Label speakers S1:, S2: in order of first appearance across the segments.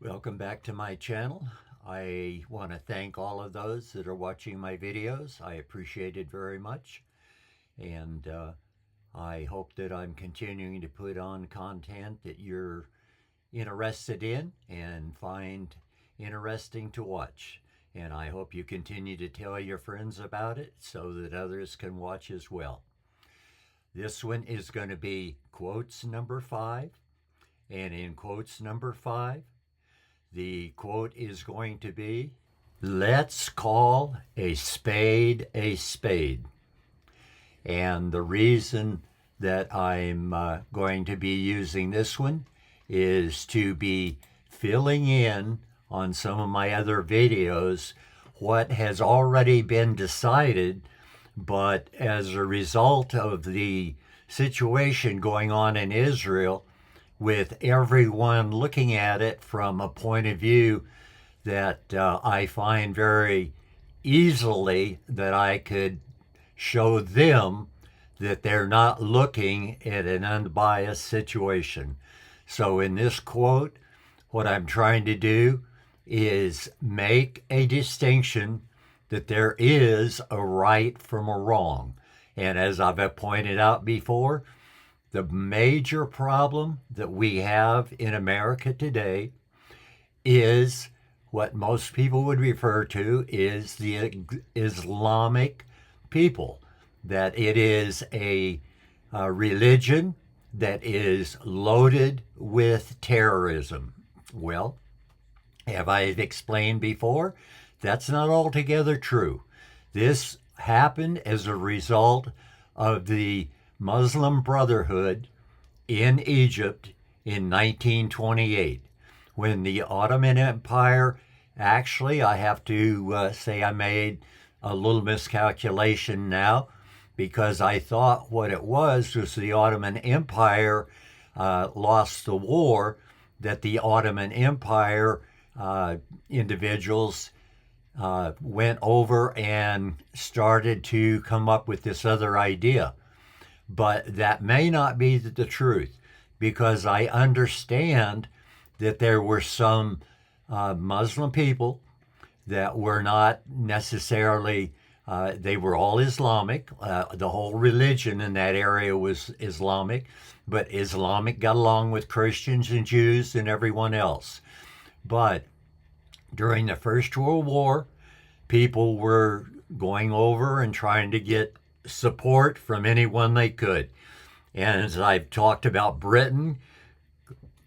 S1: Welcome back to my channel. I want to thank all of those that are watching my videos. I appreciate it very much. And I hope that I'm continuing to put on content that you're interested in and find interesting to watch. And I hope you continue to tell your friends about it so that others can watch as well. This one is going to be quotes number 5. And in quotes number 5, the quote is going to be, "Let's call a spade a spade." And the reason that I'm going to be using this one is to be filling in on some of my other videos what has already been decided, but as a result of the situation going on in Israel, with everyone looking at it from a point of view that I find very easily that I could show them that they're not looking at an unbiased situation. So in this quote, what I'm trying to do is make a distinction that there is a right from a wrong. And as I've pointed out before, the major problem that we have in America today is what most people would refer to is the Islamic people, that it is a religion that is loaded with terrorism. Well, have I explained before? That's not altogether true. This happened as a result of the Muslim Brotherhood in Egypt in 1928, when the Ottoman Empire, actually, I have to say I made a little miscalculation now, because I thought what it was the Ottoman Empire lost the war, that the Ottoman Empire individuals went over and started to come up with this other idea. But that may not be the truth, because I understand that there were some Muslim people that were not necessarily, they were all Islamic. The whole religion in that area was Islamic, but Islamic got along with Christians and Jews and everyone else. But during the First World War, people were going over and trying to get support from anyone they could. And as I've talked about Britain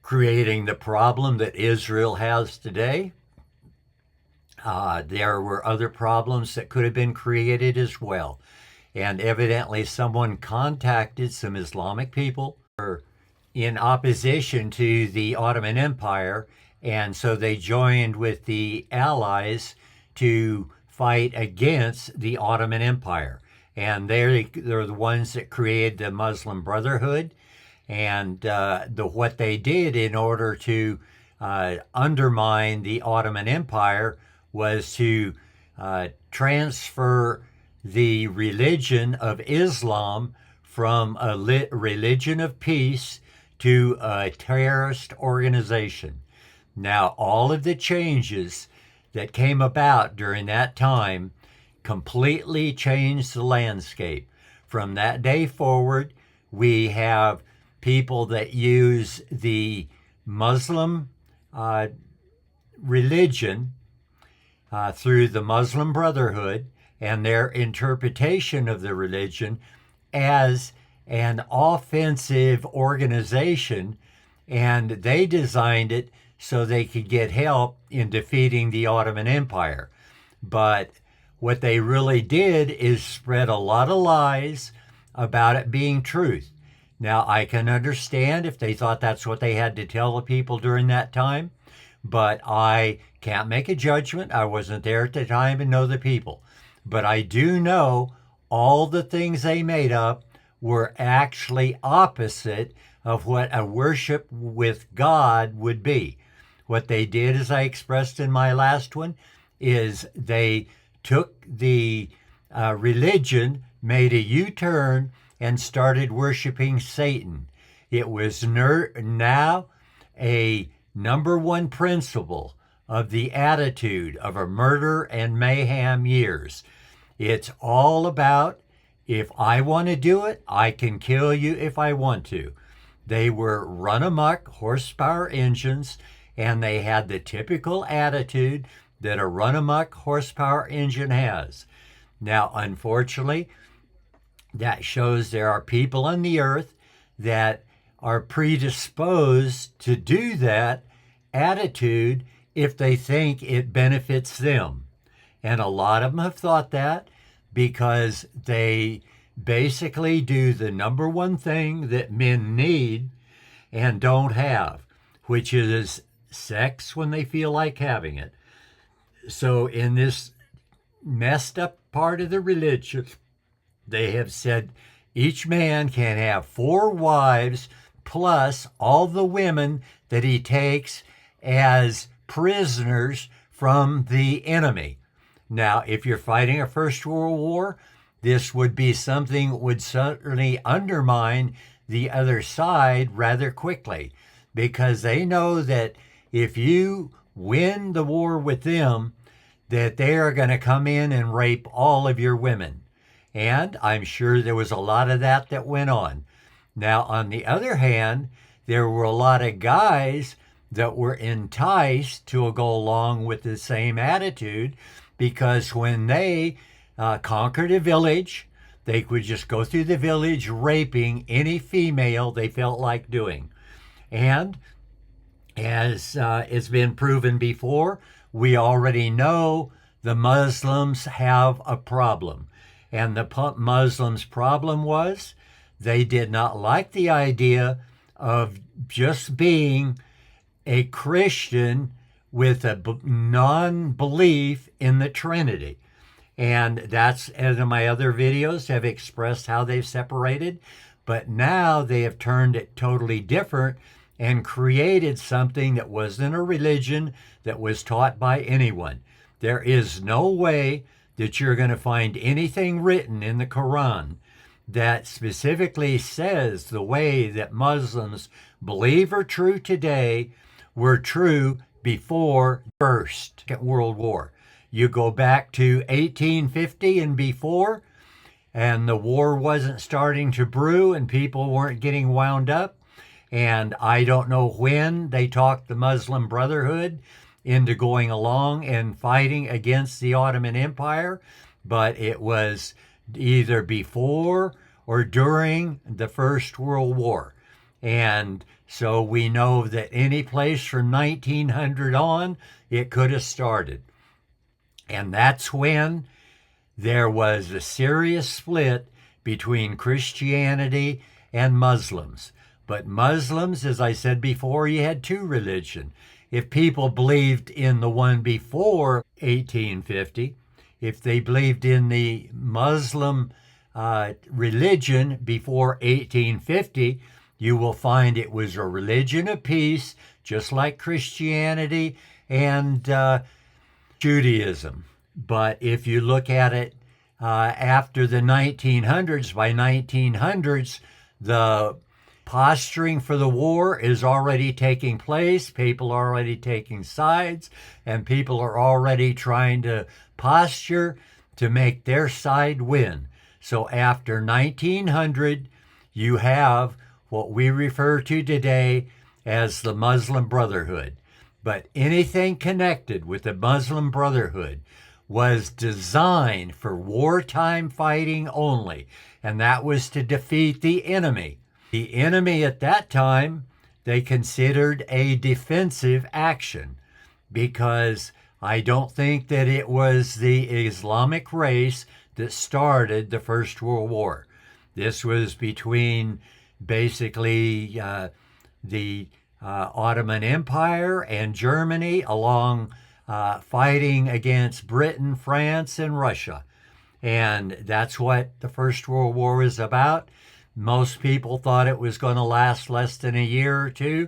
S1: creating the problem that Israel has today, there were other problems that could have been created as well. And evidently, someone contacted some Islamic people in opposition to the Ottoman Empire, and so they joined with the Allies to fight against the Ottoman Empire. And they're the ones that created the Muslim Brotherhood. And what they did in order to undermine the Ottoman Empire was to transfer the religion of Islam from a religion of peace to a terrorist organization. Now, all of the changes that came about during that time completely changed the landscape. From that day forward, we have people that use the Muslim religion through the Muslim Brotherhood and their interpretation of the religion as an offensive organization, and they designed it so they could get help in defeating the Ottoman Empire. But what they really did is spread a lot of lies about it being truth. Now, I can understand if they thought that's what they had to tell the people during that time, but I can't make a judgment. I wasn't there at the time and know the people. But I do know all the things they made up were actually opposite of what a worship with God would be. What they did, as I expressed in my last one, is they took the religion, made a U-turn, and started worshiping Satan. It was now a number one principle of the attitude of a murder and mayhem years. It's all about, if I want to do it, I can kill you if I want to. They were run amok horsepower engines, and they had the typical attitude that a run amok horsepower engine has. Now, unfortunately, that shows there are people on the earth that are predisposed to do that attitude if they think it benefits them. And a lot of them have thought that because they basically do the number one thing that men need and don't have, which is sex when they feel like having it. So in this messed up part of the religion, they have said each man can have 4 wives plus all the women that he takes as prisoners from the enemy. Now, if you're fighting a First World War, this would be something that would certainly undermine the other side rather quickly, because they know that if you win the war with them, that they are going to come in and rape all of your women. And I'm sure there was a lot of that went on. Now, on the other hand, there were a lot of guys that were enticed to go along with the same attitude, because when they conquered a village, they could just go through the village raping any female they felt like doing. And as it's been proven before, we already know the Muslims have a problem. And the Muslims' problem was they did not like the idea of just being a Christian with a non-belief in the Trinity. And that's, as in my other videos, have expressed how they've separated. But now they have turned it totally different and created something that wasn't a religion that was taught by anyone. There is no way that you're going to find anything written in the Quran that specifically says the way that Muslims believe are true today were true before the First World War. You go back to 1850 and before, and the war wasn't starting to brew and people weren't getting wound up. And I don't know when they talked the Muslim Brotherhood into going along and fighting against the Ottoman Empire, but it was either before or during the First World War. And so we know that any place from 1900 on, it could have started. And that's when there was a serious split between Christianity and Muslims. But Muslims, as I said before, you had 2 religions. If people believed in the one before 1850, if they believed in the Muslim religion before 1850, you will find it was a religion of peace, just like Christianity and Judaism. But if you look at it after the 1900s, by 1900s, the posturing for the war is already taking place. People are already taking sides, and people are already trying to posture to make their side win. So after 1900, you have what we refer to today as the Muslim Brotherhood. But anything connected with the Muslim Brotherhood was designed for wartime fighting only, and that was to defeat the enemy. The enemy at that time, they considered a defensive action, because I don't think that it was the Islamic race that started the First World War. This was between basically the Ottoman Empire and Germany, along fighting against Britain, France, and Russia. And that's what the First World War is about. Most people thought it was going to last less than a year or two,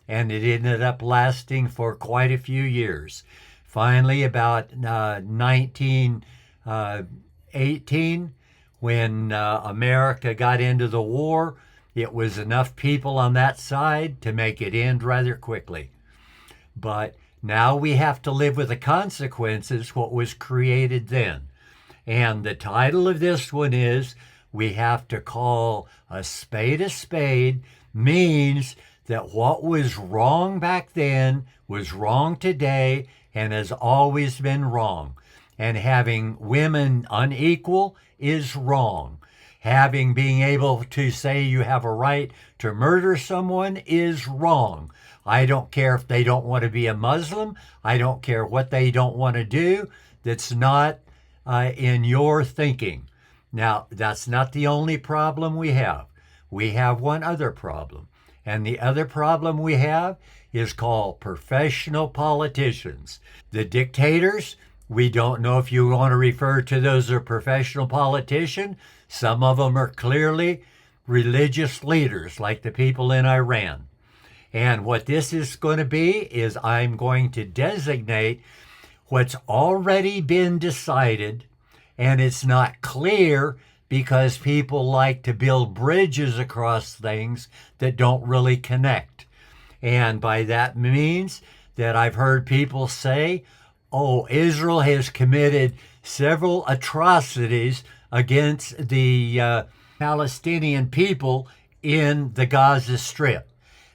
S1: and it ended up lasting for quite a few years. Finally, about 1918, when America got into the war, it was enough people on that side to make it end rather quickly. But now we have to live with the consequences, what was created then. And the title of this one is We Have to Call a Spade means that what was wrong back then was wrong today and has always been wrong. And having women unequal is wrong. Being able to say you have a right to murder someone is wrong. I don't care if they don't want to be a Muslim. I don't care what they don't want to do. That's not in your thinking. Now, that's not the only problem we have. We have one other problem. And the other problem we have is called professional politicians. The dictators, we don't know if you want to refer to those as professional politicians. Some of them are clearly religious leaders, like the people in Iran. And what this is going to be is I'm going to designate what's already been decided, and it's not clear because people like to build bridges across things that don't really connect. And by that means that I've heard people say, oh, Israel has committed several atrocities against the Palestinian people in the Gaza Strip.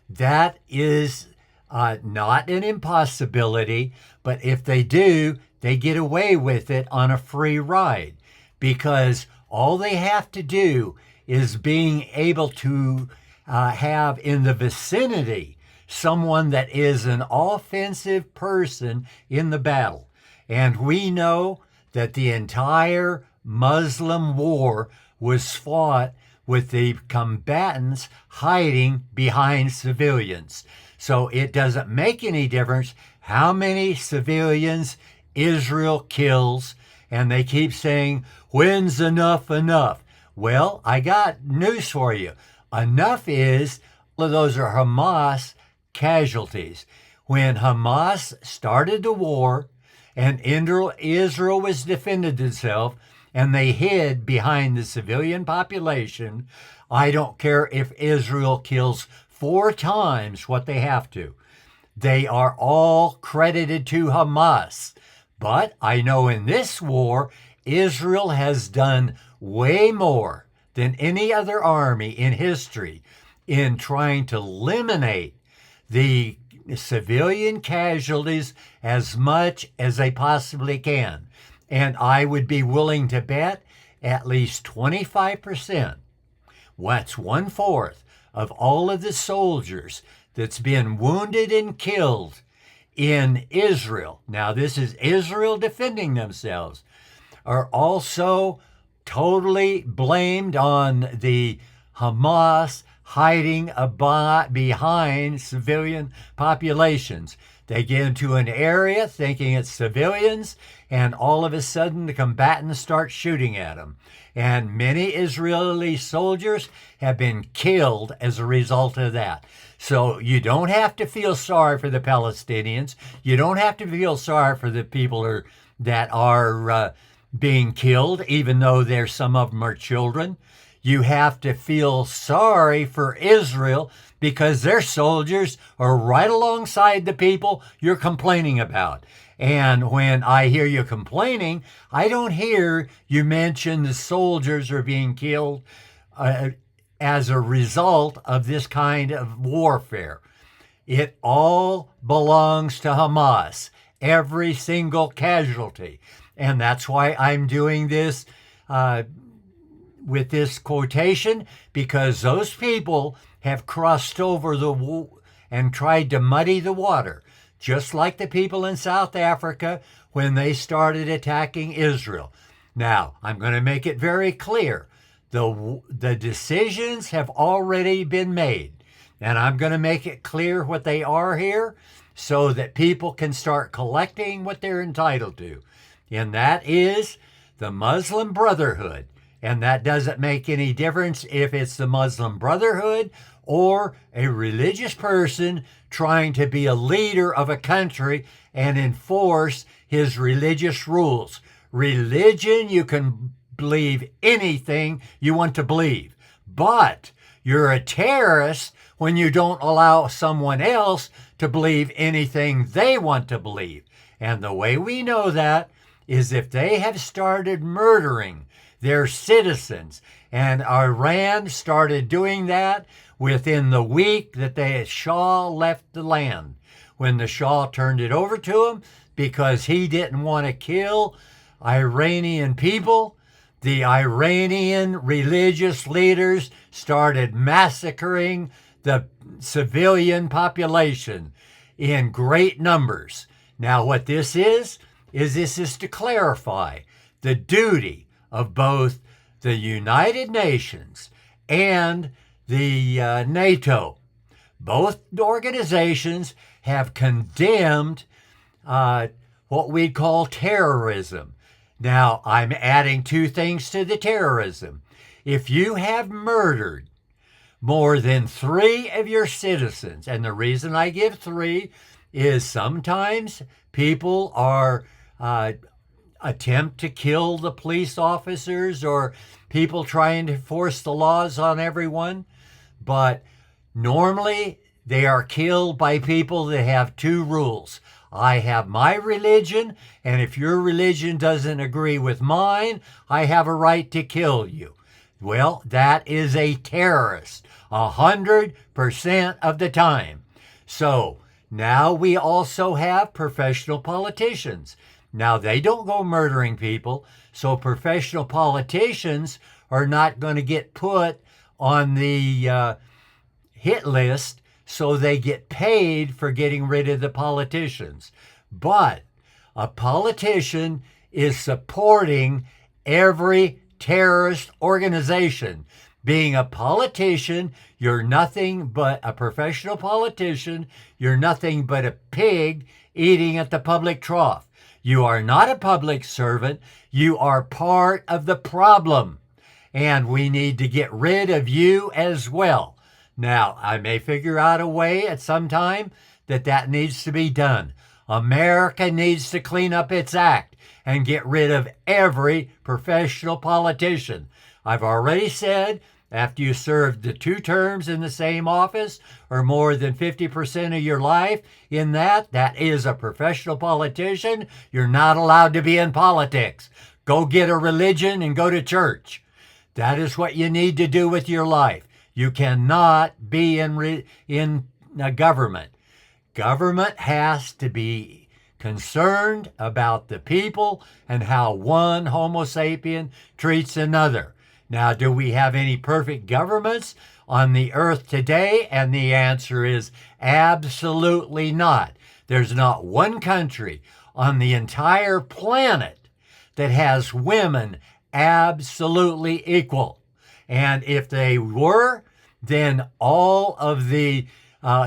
S1: That is not an impossibility, but if they do, they get away with it on a free ride because all they have to do is being able to have in the vicinity someone that is an offensive person in the battle. And we know that the entire Muslim war was fought with the combatants hiding behind civilians. So it doesn't make any difference how many civilians Israel kills, and they keep saying, when's enough enough? Well, I got news for you. Enough is, those are Hamas casualties. When Hamas started the war and Israel was defended itself and they hid behind the civilian population, I don't care if Israel kills 4 times what they have to. They are all credited to Hamas. But I know in this war, Israel has done way more than any other army in history in trying to eliminate the civilian casualties as much as they possibly can. And I would be willing to bet at least 25%. That's 1/4 of all of the soldiers that's been wounded and killed in Israel. Now, this is Israel defending themselves, are also totally blamed on the Hamas hiding behind civilian populations. They get into an area thinking it's civilians, and all of a sudden the combatants start shooting at them. And many Israeli soldiers have been killed as a result of that. So you don't have to feel sorry for the Palestinians. You don't have to feel sorry for the people that are being killed, even though some of them are children. You have to feel sorry for Israel because their soldiers are right alongside the people you're complaining about. And when I hear you complaining, I don't hear you mention the soldiers are being killed as a result of this kind of warfare. It all belongs to Hamas, every single casualty. And that's why I'm doing this with this quotation, because those people have crossed over and tried to muddy the water, just like the people in South Africa when they started attacking Israel. Now, I'm going to make it very clear. The decisions have already been made, and I'm going to make it clear what they are here so that people can start collecting what they're entitled to. And that is the Muslim Brotherhood. And that doesn't make any difference if it's the Muslim Brotherhood or a religious person trying to be a leader of a country and enforce his religious rules. Religion, you can believe anything you want to believe, but You're a terrorist when you don't allow someone else to believe anything they want to believe. And the way we know that is if they have started murdering their citizens, and Iran started doing that within the week that the Shah left the land. When the Shah turned it over to him because he didn't want to kill Iranian people, the Iranian religious leaders started massacring the civilian population in great numbers. Now, what this is to clarify the duty of both the United Nations and the NATO. Both organizations have condemned what we'd call terrorism. Now, I'm adding two things to the terrorism. If you have murdered more than 3 of your citizens, and the reason I give 3 is sometimes people are attempt to kill the police officers or people trying to force the laws on everyone, but normally they are killed by people that have 2 rules. I have my religion, and if your religion doesn't agree with mine, I have a right to kill you. Well, that is a terrorist 100% of the time. So now we also have professional politicians. Now, they don't go murdering people, so professional politicians are not going to get put on the hit list, so they get paid for getting rid of the politicians. But a politician is supporting every terrorist organization. Being a politician, you're nothing but a professional politician. You're nothing but a pig eating at the public trough. You are not a public servant. You are part of the problem. And we need to get rid of you as well. Now, I may figure out a way at some time that needs to be done. America needs to clean up its act and get rid of every professional politician. I've already said, after you served the 2 terms in the same office or more than 50% of your life in that is a professional politician. You're not allowed to be in politics. Go get a religion and go to church. That is what you need to do with your life. You cannot be in government. Government has to be concerned about the people and how one Homo sapien treats another. Now, do we have any perfect governments on the earth today? And the answer is absolutely not. There's not one country on the entire planet that has women absolutely equal. And if they were, then all of the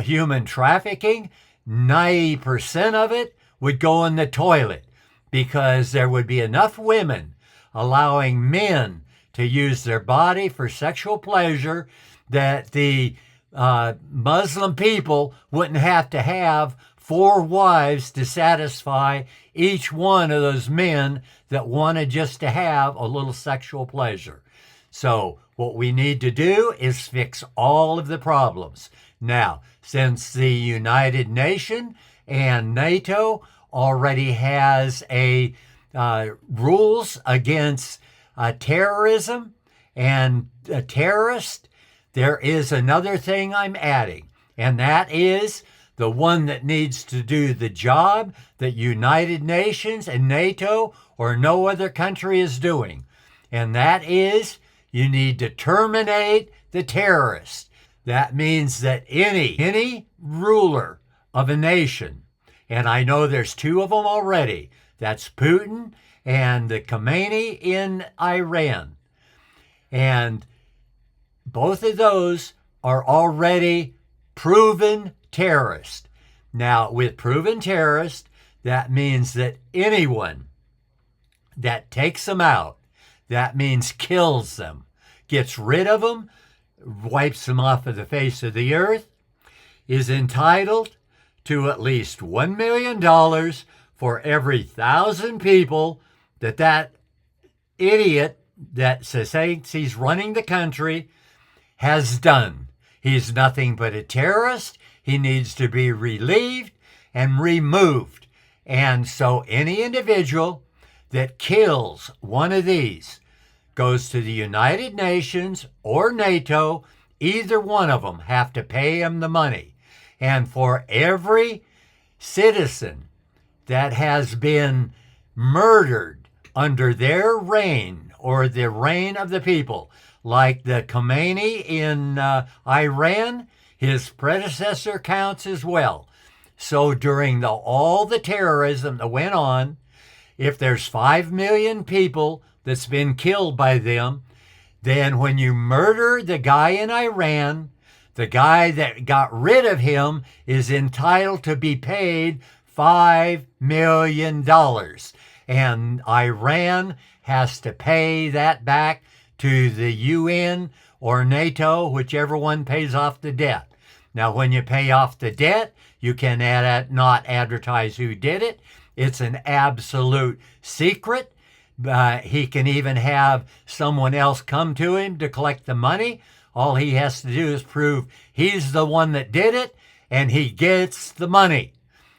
S1: human trafficking, 90% of it would go in the toilet, because there would be enough women allowing men to use their body for sexual pleasure that the Muslim people wouldn't have to have 4 wives to satisfy each one of those men that wanted just to have a little sexual pleasure. So what we need to do is fix all of the problems. Now, since the United Nations and NATO already has rules against terrorism and terrorists, there is another thing I'm adding, and that is the one that needs to do the job that United Nations and NATO or no other country is doing, and that is you need to terminate the terrorists. That means that any ruler of a nation, and I know there's 2 of them already, that's Putin and the Khamenei in Iran. And both of those are already proven terrorists. Now, with proven terrorists, that means that anyone that takes them out, that means kills them, gets rid of them, wipes them off of the face of the earth, is entitled to at least $1 million for every 1,000 people that idiot that says he's running the country has done. He's nothing but a terrorist. He needs to be relieved and removed. And so any individual that kills one of these goes to the United Nations or NATO. Either one of them have to pay him the money. And for every citizen that has been murdered under their reign or the reign of the people, like the Khomeini in Iran, his predecessor counts as well. So during all the terrorism that went on, if there's 5 million people that's been killed by them, then when you murder the guy in Iran, the guy that got rid of him is entitled to be paid $5 million. And Iran has to pay that back to the UN or NATO, whichever one pays off the debt. Now, when you pay off the debt, you can not advertise who did it. It's an absolute secret. He can even have someone else come to him to collect the money. All he has to do is prove he's the one that did it, and he gets the money.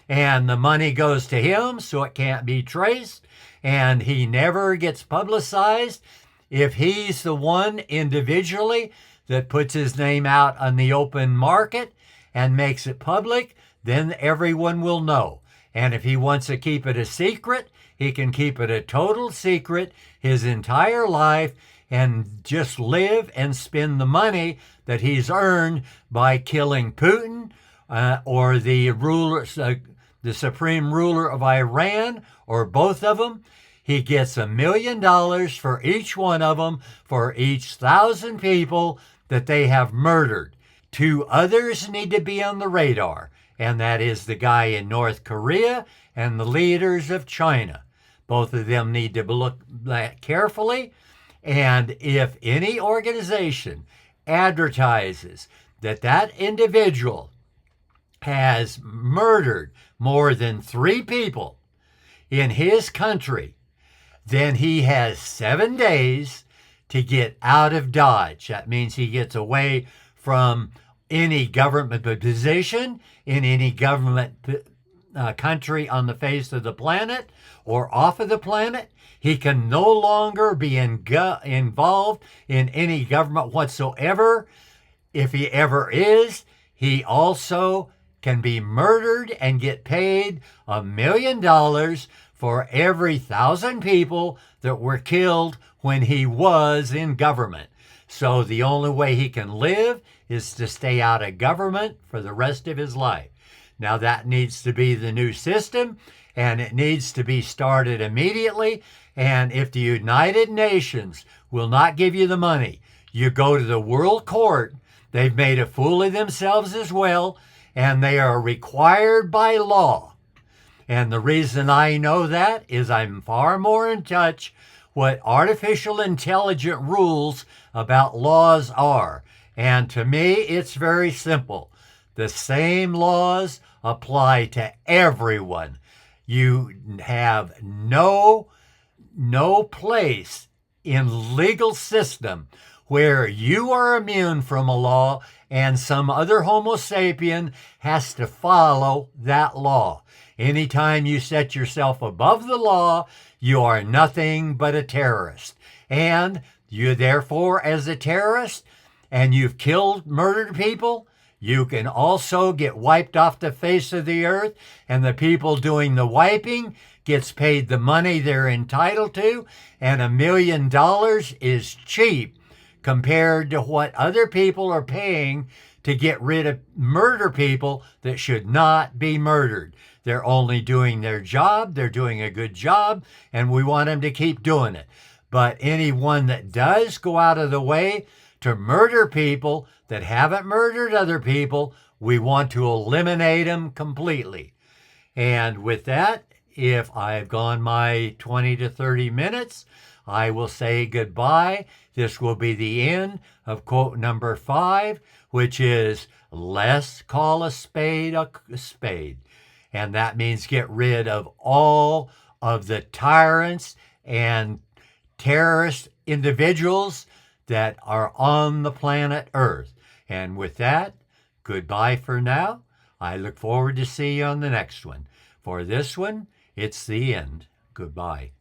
S1: And the money goes to him, so it can't be traced, and he never gets publicized. If he's the one individually that puts his name out on the open market and makes it public, then everyone will know. And if he wants to keep it a secret, he can keep it a total secret his entire life and just live and spend the money that he's earned by killing Putin or the supreme ruler of Iran, or both of them. He gets $1 million for each one of them, for each 1,000 people that they have murdered. 2 others need to be on the radar, and that is the guy in North Korea and the leaders of China. Both of them need to look carefully. And if any organization advertises that that individual has murdered more than 3 people in his country, then he has 7 days to get out of Dodge. That means he gets away from any government position in any government country on the face of the planet or off of the planet. He can no longer be involved in any government whatsoever. If he ever is, he also can be murdered and get paid $1 million for every 1,000 people that were killed when he was in government. So the only way he can live is to stay out of government for the rest of his life. Now that needs to be the new system, and it needs to be started immediately. And if the United Nations will not give you the money, you go to the World Court. They've made a fool of themselves as well, and they are required by law. And the reason I know that is I'm far more in touch what artificial intelligence rules about laws are. And to me, it's very simple. The same laws apply to everyone. You have no place in legal system where you are immune from a law and some other Homo sapien has to follow that law. Anytime you set yourself above the law, you are nothing but a terrorist. And you therefore, as a terrorist, and you've murdered people, you can also get wiped off the face of the earth, and the people doing the wiping gets paid the money they're entitled to, and $1 million is cheap compared to what other people are paying to get rid of murder people that should not be murdered. They're only doing their job, they're doing a good job, and we want them to keep doing it. But anyone that does go out of the way to murder people that haven't murdered other people, we want to eliminate them completely. And with that, if I've gone my 20 to 30 minutes, I will say goodbye. This will be the end of quote number 5, which is, let's call a spade a spade. And that means get rid of all of the tyrants and terrorist individuals that are on the planet Earth. And with that, goodbye for now. I look forward to seeing you on the next one. For this one, it's the end. Goodbye.